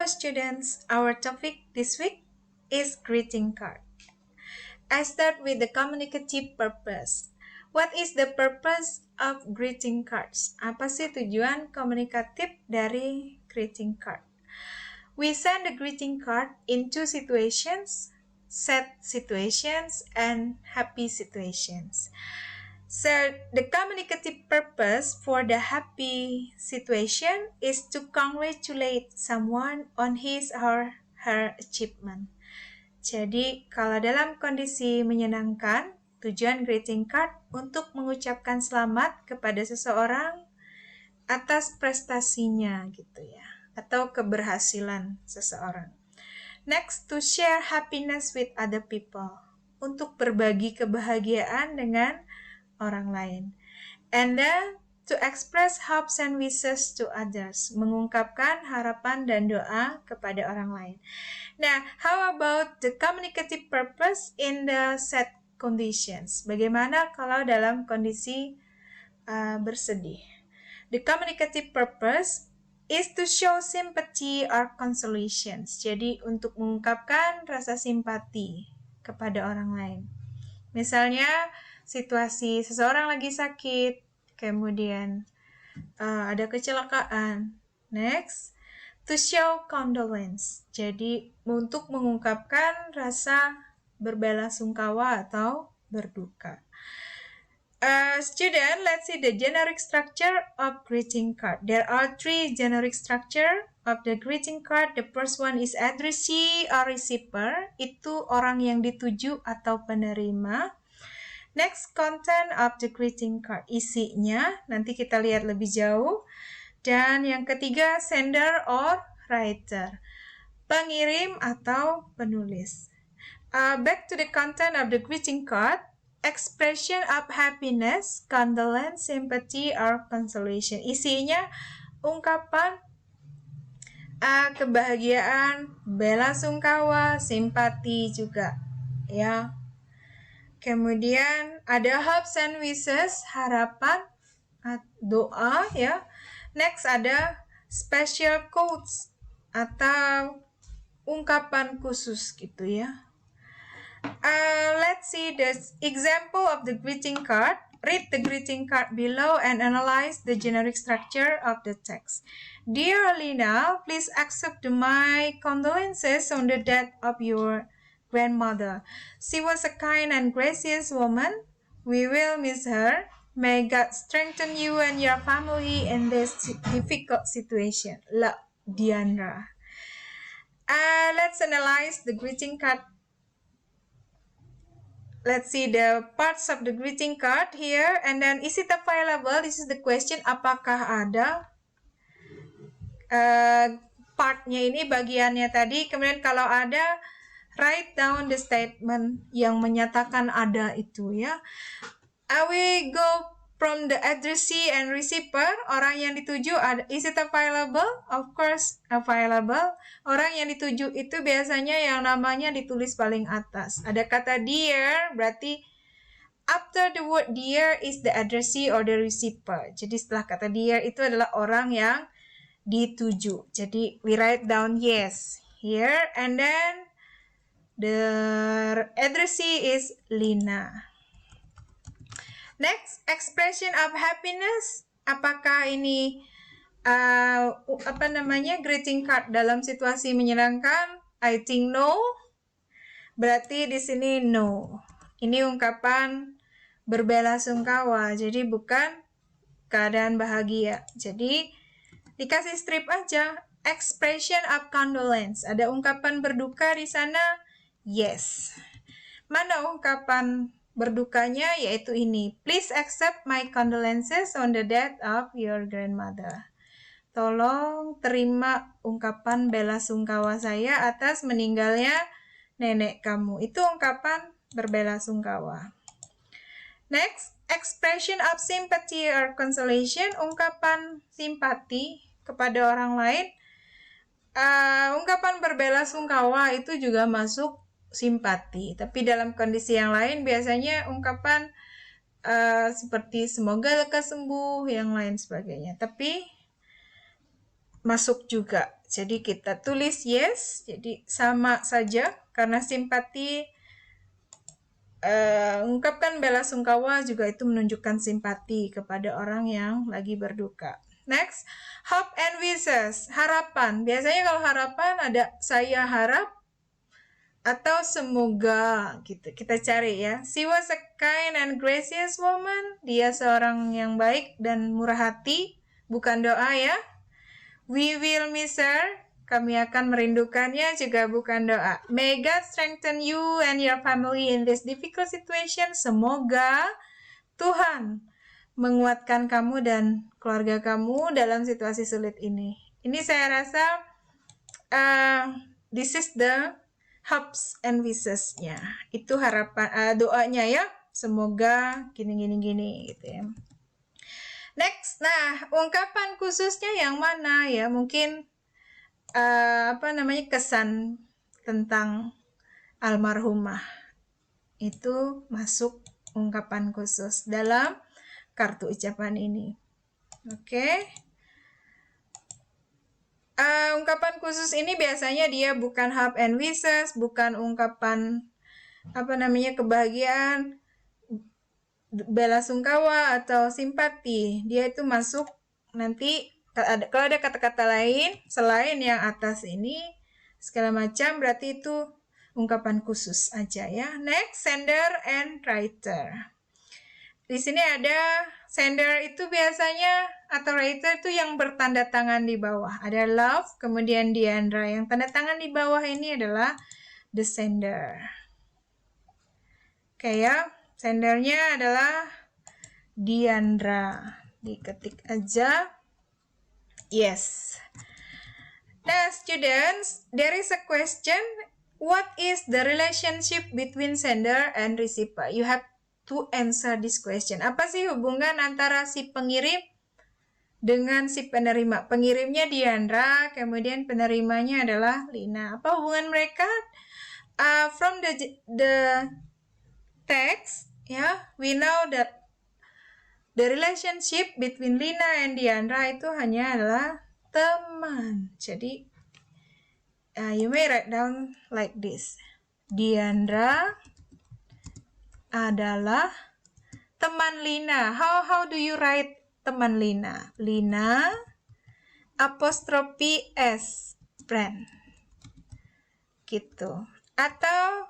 Students, our topic this week is greeting card. I start with the communicative purpose. What is the purpose of greeting cards? Apa sih tujuan komunikatif dari greeting card? We send the greeting card in two situations, sad situations and happy situations. So the communicative purpose for the happy situation is to congratulate someone on his or her achievement. Jadi kalau dalam kondisi menyenangkan, tujuan greeting card untuk mengucapkan selamat kepada seseorang atas prestasinya gitu ya, atau keberhasilan seseorang. Next, to share happiness with other people, untuk berbagi kebahagiaan dengan orang lain. And then to express hopes and wishes to others, mengungkapkan harapan dan doa kepada orang lain. Nah, how about the communicative purpose in the sad conditions? Bagaimana kalau dalam kondisi bersedih? The communicative purpose is to show sympathy or consolations. Jadi untuk mengungkapkan rasa simpati kepada orang lain. Misalnya situasi seseorang lagi sakit, kemudian ada kecelakaan. Next, to show condolence. Jadi untuk mengungkapkan rasa berbelasungkawa atau berduka. Student, let's see the generic structure of greeting card. There are three generic structure of the greeting card. The first one is addressee or receiver. Itu orang yang dituju atau penerima. Next, content of the greeting card. Isinya, nanti kita lihat lebih jauh. Dan yang ketiga, sender or writer. Pengirim atau penulis. Back to the content of the greeting card. Expression of happiness, condolence, sympathy, or consolation. Isinya ungkapan kebahagiaan, bela sungkawa, simpati juga, ya. Kemudian ada hopes and wishes, harapan, doa, ya. Next ada special quotes atau ungkapan khusus gitu ya. Let's see the example of the greeting card. Read the greeting card below and analyze the generic structure of the text. Dear Alina, please accept my condolences on the death of your grandmother. She was a kind and gracious woman. We will miss her. May God strengthen you and your family in this difficult situation. La Diandra. Let's analyze the greeting card. Let's see the parts of the greeting card here. And then, is it available? This is the question. Apakah ada? Partnya ini bagiannya tadi. Kemudian kalau ada, write down the statement yang menyatakan ada itu ya. We go from the addressee and receiver. Orang yang dituju ada. Is it available? Of course available. Orang yang dituju itu biasanya yang namanya ditulis paling atas. Ada kata dear, berarti after the word dear is the addressee or the receiver. Jadi setelah kata dear itu adalah orang yang dituju. Jadi we write down yes here, and then the addressee is Lina. Next, expression of happiness. Apakah ini greeting card dalam situasi menyenangkan? I think no. Berarti di sini no. Ini ungkapan berbelasungkawa. Jadi bukan keadaan bahagia. Jadi dikasih strip aja. Expression of condolence. Ada ungkapan berduka di sana? Yes. Mana ungkapan berdukanya? Yaitu ini. Please accept my condolences on the death of your grandmother. Tolong terima ungkapan belasungkawa saya atas meninggalnya nenek kamu. Itu ungkapan berbelasungkawa. Next, expression of sympathy or consolation. Ungkapan simpati kepada orang lain. Ungkapan berbelasungkawa itu juga masuk simpati, tapi dalam kondisi yang lain biasanya ungkapan seperti semoga lekas sembuh, yang lain sebagainya, tapi masuk juga. Jadi kita tulis yes, jadi sama saja karena simpati, ungkapkan bela sungkawa juga itu menunjukkan simpati kepada orang yang lagi berduka. Next, hope and wishes, harapan. Biasanya kalau harapan ada saya harap atau semoga gitu. Kita cari ya. She was a kind and gracious woman. Dia seorang yang baik dan murah hati, bukan doa ya. We will miss her. Kami akan merindukannya, juga bukan doa. May God strengthen you and your family in this difficult situation. Semoga Tuhan menguatkan kamu dan keluarga kamu dalam situasi sulit ini. Ini saya rasa this is the hopes and wishes-nya. Itu harapan doanya ya. Semoga gini gitu ya. Next, nah ungkapan khususnya yang mana ya? Mungkin kesan tentang almarhumah itu masuk ungkapan khusus dalam kartu ucapan ini. Oke. Ungkapan khusus ini biasanya dia bukan hope and wishes, bukan ungkapan kebahagiaan, bela sungkawa atau simpati. Dia itu masuk nanti kalau ada kata-kata lain selain yang atas ini segala macam, berarti itu ungkapan khusus aja ya. Next, sender and writer. Di sini ada sender itu biasanya atau writer itu yang bertanda tangan di bawah. Ada love, kemudian Diandra. Yang tanda tangan di bawah ini adalah the sender. Kayak sendernya adalah Diandra. Diketik aja. Yes. Now students, there is a question. What is the relationship between sender and receiver? You have to answer this question. Apa sih hubungan antara si pengirim dengan si penerima? Pengirimnya Diandra, kemudian penerimanya adalah Lina. Apa hubungan mereka? From the text, we know that the relationship between Lina and Diandra itu hanya adalah teman. Jadi, you may write down like this. Diandra adalah teman Lina. How do you write teman Lina? Lina apostrophe S, friend. Gitu. Atau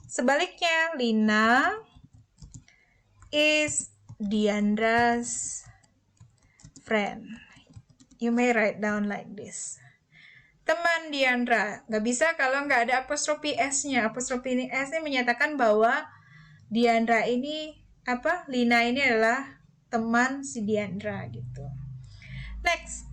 sebaliknya, Lina is Diandra's friend. You may write down like this. Teman Diandra. Nggak bisa kalau nggak ada apostrofi S-nya. Apostrofi ini S-nya menyatakan bahwa Diandra ini, Lina ini adalah teman si Diandra gitu. Next.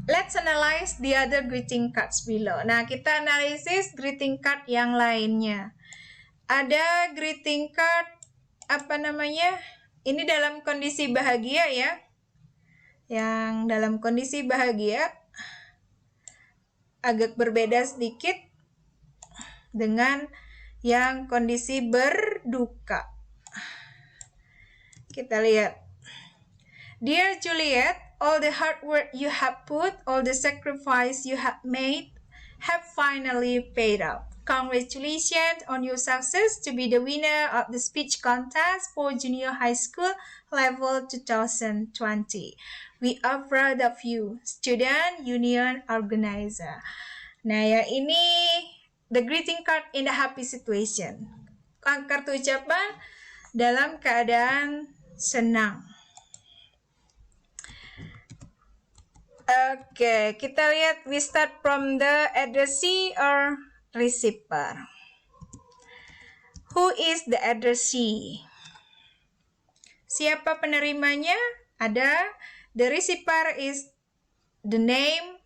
Let's analyze the other greeting cards below. Nah, kita analisis greeting card yang lainnya. Ada greeting card, ini dalam kondisi bahagia ya. Yang dalam kondisi bahagia agak berbeda sedikit dengan yang kondisi berduka. Kita lihat. Dear Juliet, all the hard work you have put, all the sacrifice you have made have finally paid off. Congratulations on your success to be the winner of the speech contest for junior high school level 2020. We are proud of you, student union organizer. Nah ya, ini the greeting card in the happy situation. Kartu ucapan dalam keadaan senang. Oke, kita lihat, we start from the addressee or receiver. Who is the addressee? Siapa penerimanya? Ada. The receiver is the name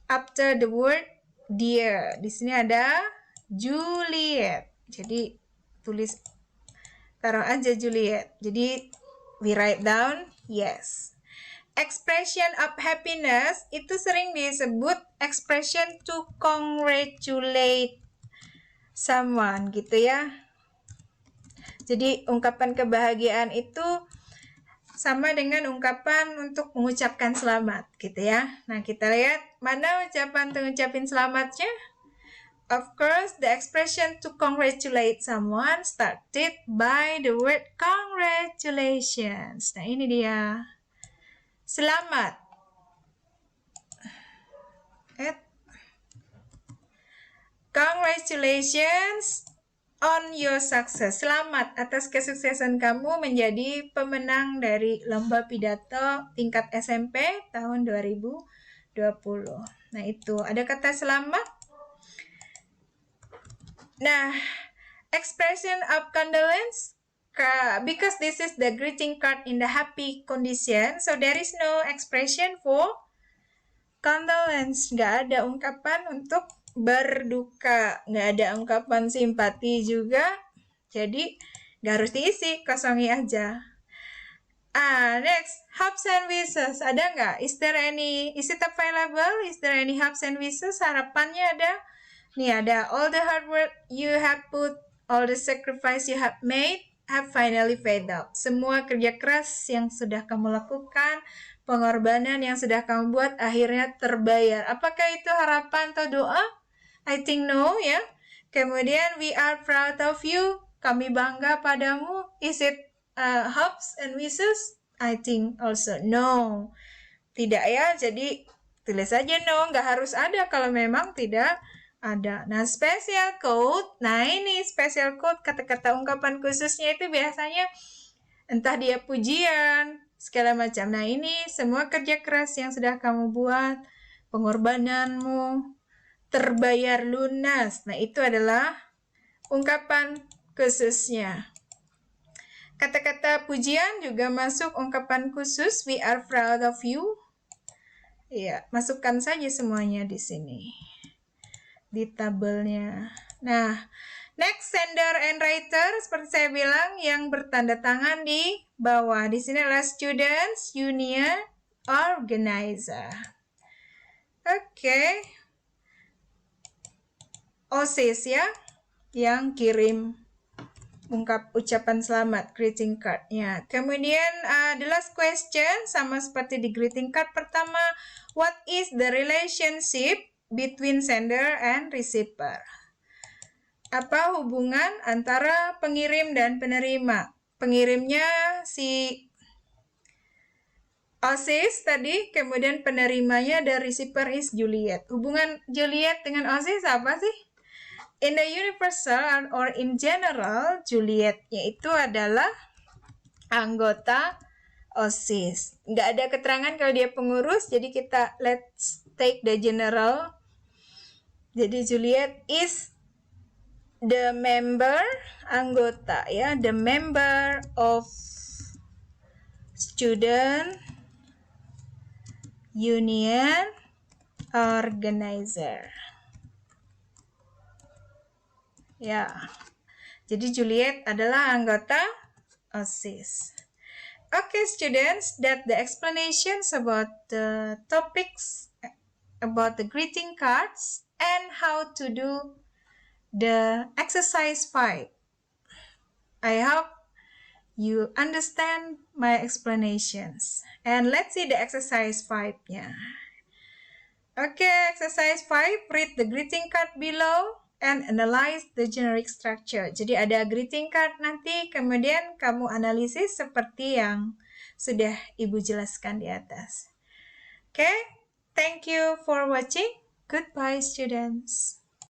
after the word dear. Di sini ada Juliet. Jadi taruh aja Juliet. Jadi we write down yes. Expression of happiness itu sering disebut expression to congratulate someone gitu ya. Jadi ungkapan kebahagiaan itu sama dengan ungkapan untuk mengucapkan selamat gitu ya. Nah, kita lihat mana ucapan untuk ngucapin selamatnya. Of course, the expression to congratulate someone started by the word congratulations. Nah, ini dia. Selamat. Congratulations on your success. Selamat atas kesuksesan kamu menjadi pemenang dari lomba pidato tingkat SMP tahun 2020. Nah, itu ada kata selamat. Nah, expression of condolence, because this is the greeting card in the happy condition, so there is no expression for condolence. Nggak ada ungkapan untuk berduka, nggak ada ungkapan simpati juga, jadi nggak harus diisi, kosongi aja. Next, hopes and wishes, ada nggak? Is it available? Is there any hopes and wishes? Harapannya ada? Nih ada, all the hard work you have put, all the sacrifice you have made, have finally paid off. Semua kerja keras yang sudah kamu lakukan, pengorbanan yang sudah kamu buat, akhirnya terbayar. Apakah itu harapan atau doa? I think no, ya. Kemudian, we are proud of you. Kami bangga padamu. Is it hopes and wishes? I think also no. Tidak ya, jadi tulis saja no. Nggak harus ada kalau memang tidak ada. Nah, special quote. Nah, ini special quote, kata-kata ungkapan khususnya itu biasanya entah dia pujian, segala macam. Nah, ini semua kerja keras yang sudah kamu buat, pengorbananmu, terbayar lunas. Nah, itu adalah ungkapan khususnya. Kata-kata pujian juga masuk ungkapan khusus. We are proud of you. Ya, masukkan saja semuanya di sini, di tabelnya. Nah, next, sender and writer, seperti saya bilang, yang bertanda tangan di bawah. Di sini adalah students, union, organizer. Oke. OSIS ya, yang kirim ucapan selamat, greeting card-nya. Kemudian the last question, sama seperti di greeting card pertama, what is the relationship between sender and receiver? Apa hubungan antara pengirim dan penerima? Pengirimnya si OSIS tadi, kemudian penerimanya the receiver is Juliet. Hubungan Juliet dengan OSIS apa sih? In the universal or in general, Juliet yaitu adalah anggota OSIS. Nggak ada keterangan kalau dia pengurus, jadi kita let's take the general. Jadi Juliet is the member, anggota ya, the member of student union organizer. Ya, jadi Juliet adalah anggota OSIS. Okay, students, that the explanations about the topics, about the greeting cards, and how to do the exercise 5. I hope you understand my explanations. And let's see the exercise 5-nya. Okay, exercise 5, read the greeting card below and analyze the generic structure. Jadi ada greeting card nanti, kemudian kamu analisis seperti yang sudah Ibu jelaskan di atas. Okay, thank you for watching. Goodbye, students.